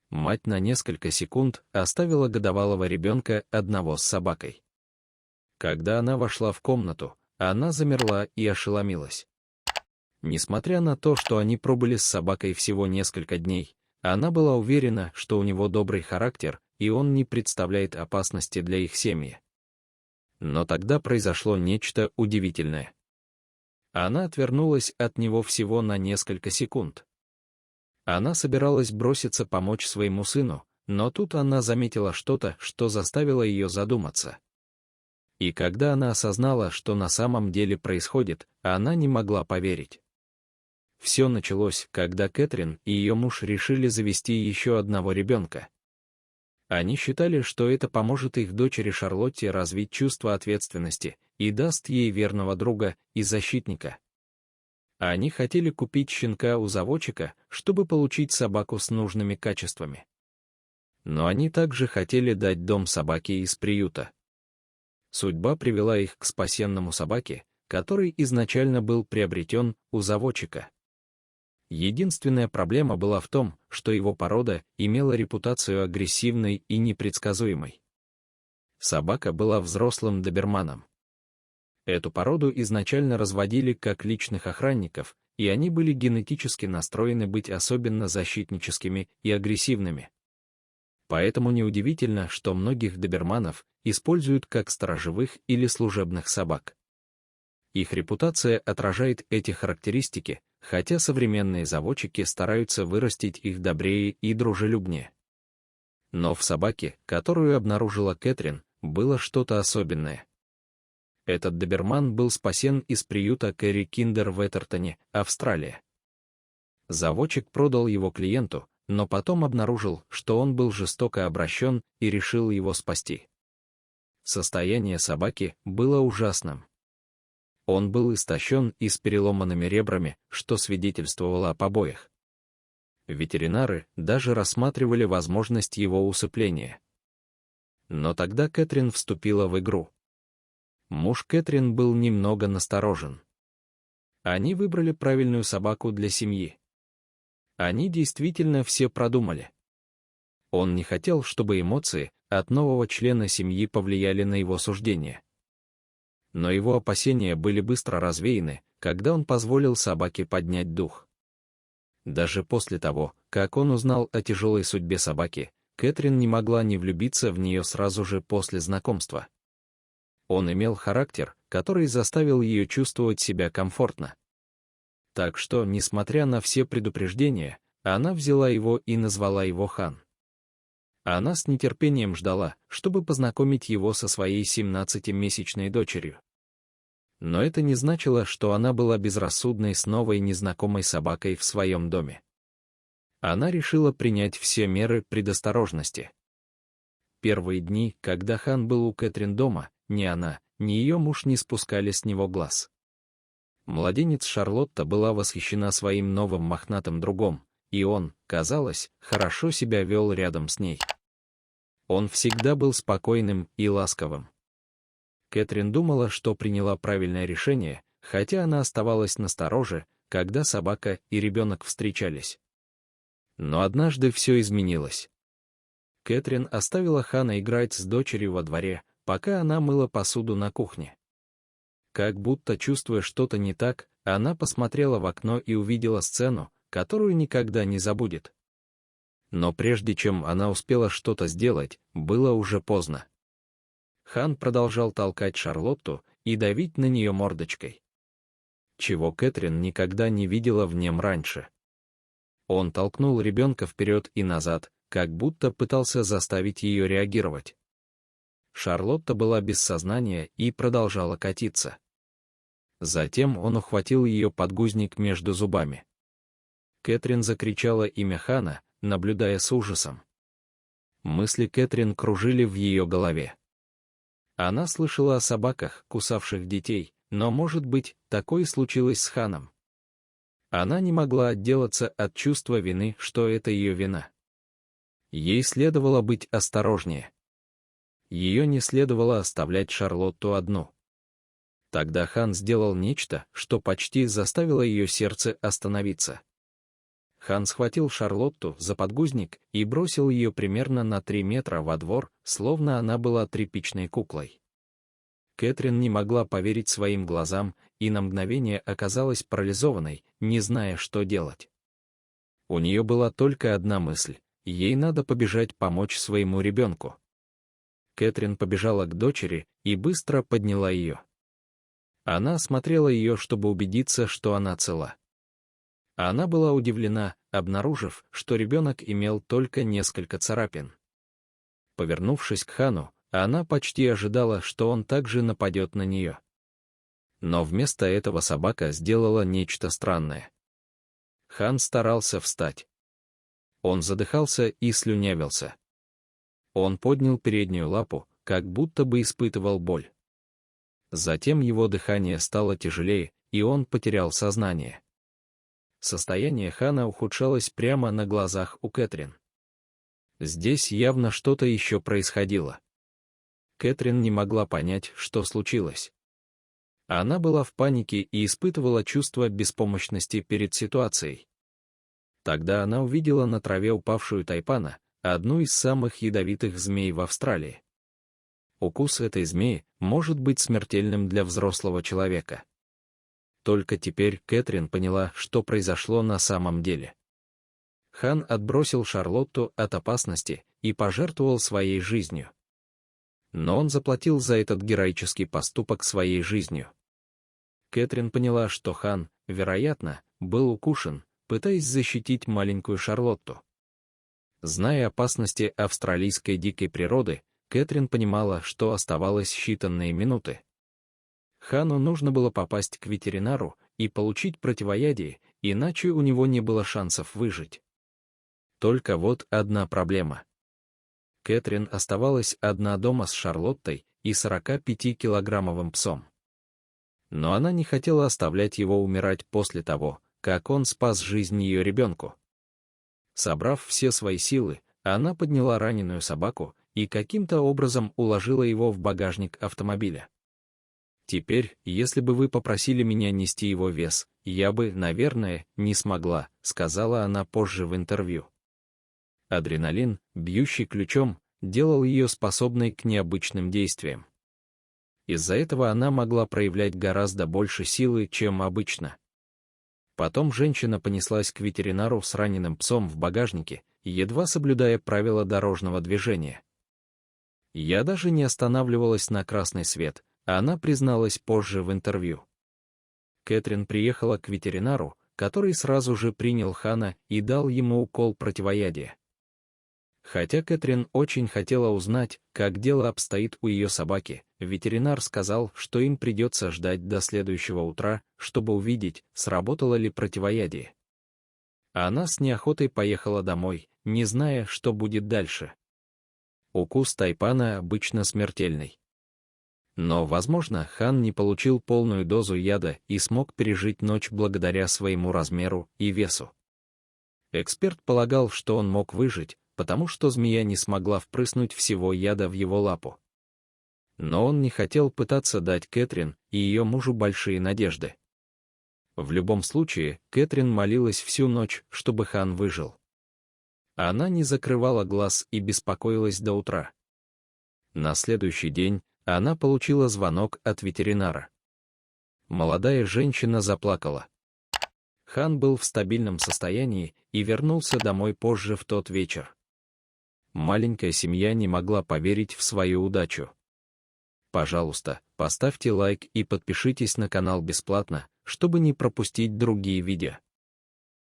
Мать на несколько секунд оставила годовалого ребенка одного с собакой. Когда она вошла в комнату, она замерла и ошеломилась. Несмотря на то, что они пробыли с собакой всего несколько дней, она была уверена, что у него добрый характер, и он не представляет опасности для их семьи. Но тогда произошло нечто удивительное. Она отвернулась от него всего на несколько секунд. Она собиралась броситься помочь своему сыну, но тут она заметила что-то, что заставило ее задуматься. И когда она осознала, что на самом деле происходит, она не могла поверить. Все началось, когда Кэтрин и ее муж решили завести еще одного ребенка. Они считали, что это поможет их дочери Шарлотте развить чувство ответственности и даст ей верного друга и защитника. Они хотели купить щенка у заводчика, чтобы получить собаку с нужными качествами. Но они также хотели дать дом собаке из приюта. Судьба привела их к спасенному собаке, который изначально был приобретен у заводчика. Единственная проблема была в том, что его порода имела репутацию агрессивной и непредсказуемой. Собака была взрослым доберманом. Эту породу изначально разводили как личных охранников, и они были генетически настроены быть особенно защитническими и агрессивными. Поэтому неудивительно, что многих доберманов используют как сторожевых или служебных собак. Их репутация отражает эти характеристики, хотя современные заводчики стараются вырастить их добрее и дружелюбнее. Но в собаке, которую обнаружила Кэтрин, было что-то особенное. Этот доберман был спасен из приюта Кэрри Киндер в Этертоне, Австралия. Заводчик продал его клиенту, но потом обнаружил, что он был жестоко обращен и решил его спасти. Состояние собаки было ужасным. Он был истощен и с переломанными ребрами, что свидетельствовало о побоях. Ветеринары даже рассматривали возможность его усыпления. Но тогда Кэтрин вступила в игру. Муж Кэтрин был немного насторожен. Они выбрали правильную собаку для семьи. Они действительно все продумали. Он не хотел, чтобы эмоции от нового члена семьи повлияли на его суждение. Но его опасения были быстро развеяны, когда он позволил собаке поднять дух. Даже после того, как он узнал о тяжелой судьбе собаки, Кэтрин не могла не влюбиться в нее сразу же после знакомства. Он имел характер, который заставил ее чувствовать себя комфортно. Так что, несмотря на все предупреждения, она взяла его и назвала его Хан. Она с нетерпением ждала, чтобы познакомить его со своей 17-месячной дочерью. Но это не значило, что она была безрассудной с новой незнакомой собакой в своем доме. Она решила принять все меры предосторожности. Первые дни, когда Хан был у Кэтрин дома, ни она, ни ее муж не спускали с него глаз. Младенец Шарлотта была восхищена своим новым мохнатым другом, и он, казалось, хорошо себя вел рядом с ней. Он всегда был спокойным и ласковым. Кэтрин думала, что приняла правильное решение, хотя она оставалась настороже, когда собака и ребенок встречались. Но однажды все изменилось. Кэтрин оставила Хана играть с дочерью во дворе, пока она мыла посуду на кухне. Как будто чувствуя что-то не так, она посмотрела в окно и увидела сцену, которую никогда не забудет. Но прежде чем она успела что-то сделать, было уже поздно. Хан продолжал толкать Шарлотту и давить на нее мордочкой. Чего Кэтрин никогда не видела в нем раньше. Он толкнул ребенка вперед и назад, как будто пытался заставить ее реагировать. Шарлотта была без сознания и продолжала катиться. Затем он ухватил ее подгузник между зубами. Кэтрин закричала имя Хана, наблюдая с ужасом. Мысли Кэтрин кружили в ее голове. Она слышала о собаках, кусавших детей, но, может быть, такое случилось с Ханом. Она не могла отделаться от чувства вины, что это ее вина. Ей следовало быть осторожнее. Ее не следовало оставлять Шарлотту одну. Тогда Хан сделал нечто, что почти заставило ее сердце остановиться. Хан схватил Шарлотту за подгузник и бросил ее примерно на 3 метра во двор, словно она была тряпичной куклой. Кэтрин не могла поверить своим глазам и на мгновение оказалась парализованной, не зная, что делать. У нее была только одна мысль — ей надо побежать помочь своему ребенку. Кэтрин побежала к дочери и быстро подняла ее. Она осмотрела ее, чтобы убедиться, что она цела. Она была удивлена, обнаружив, что ребенок имел только несколько царапин. Повернувшись к Хану, она почти ожидала, что он также нападет на нее. Но вместо этого собака сделала нечто странное. Хан старался встать. Он задыхался и слюнявился. Он поднял переднюю лапу, как будто бы испытывал боль. Затем его дыхание стало тяжелее, и он потерял сознание. Состояние Хана ухудшалось прямо на глазах у Кэтрин. Здесь явно что-то еще происходило. Кэтрин не могла понять, что случилось. Она была в панике и испытывала чувство беспомощности перед ситуацией. Тогда она увидела на траве упавшую тайпана, одну из самых ядовитых змей в Австралии. Укус этой змеи может быть смертельным для взрослого человека. Только теперь Кэтрин поняла, что произошло на самом деле. Хан отбросил Шарлотту от опасности и пожертвовал своей жизнью. Но он заплатил за этот героический поступок своей жизнью. Кэтрин поняла, что Хан, вероятно, был укушен, пытаясь защитить маленькую Шарлотту. Зная опасности австралийской дикой природы, Кэтрин понимала, что оставалось считанные минуты. Хану нужно было попасть к ветеринару и получить противоядие, иначе у него не было шансов выжить. Только вот одна проблема. Кэтрин оставалась одна дома с Шарлоттой и 45-килограммовым псом. Но она не хотела оставлять его умирать после того, как он спас жизнь ее ребенку. Собрав все свои силы, она подняла раненую собаку и каким-то образом уложила его в багажник автомобиля. «Теперь, если бы вы попросили меня нести его вес, я бы, наверное, не смогла», — сказала она позже в интервью. Адреналин, бьющий ключом, делал ее способной к необычным действиям. Из-за этого она могла проявлять гораздо больше силы, чем обычно. Потом женщина понеслась к ветеринару с раненым псом в багажнике, едва соблюдая правила дорожного движения. «Я даже не останавливалась на красный свет», она призналась позже в интервью. Кэтрин приехала к ветеринару, который сразу же принял Хана и дал ему укол противоядия. Хотя Кэтрин очень хотела узнать, как дело обстоит у ее собаки, ветеринар сказал, что им придется ждать до следующего утра, чтобы увидеть, сработало ли противоядие. Она с неохотой поехала домой, не зная, что будет дальше. Укус тайпана обычно смертельный. Но, возможно, Хан не получил полную дозу яда и смог пережить ночь благодаря своему размеру и весу. Эксперт полагал, что он мог выжить, потому что змея не смогла впрыснуть всего яда в его лапу. Но он не хотел пытаться дать Кэтрин и ее мужу большие надежды. В любом случае, Кэтрин молилась всю ночь, чтобы Хан выжил. Она не закрывала глаз и беспокоилась до утра. На следующий день она получила звонок от ветеринара. Молодая женщина заплакала. Хан был в стабильном состоянии и вернулся домой позже в тот вечер. Маленькая семья не могла поверить в свою удачу. Пожалуйста, поставьте лайк и подпишитесь на канал бесплатно, чтобы не пропустить другие видео.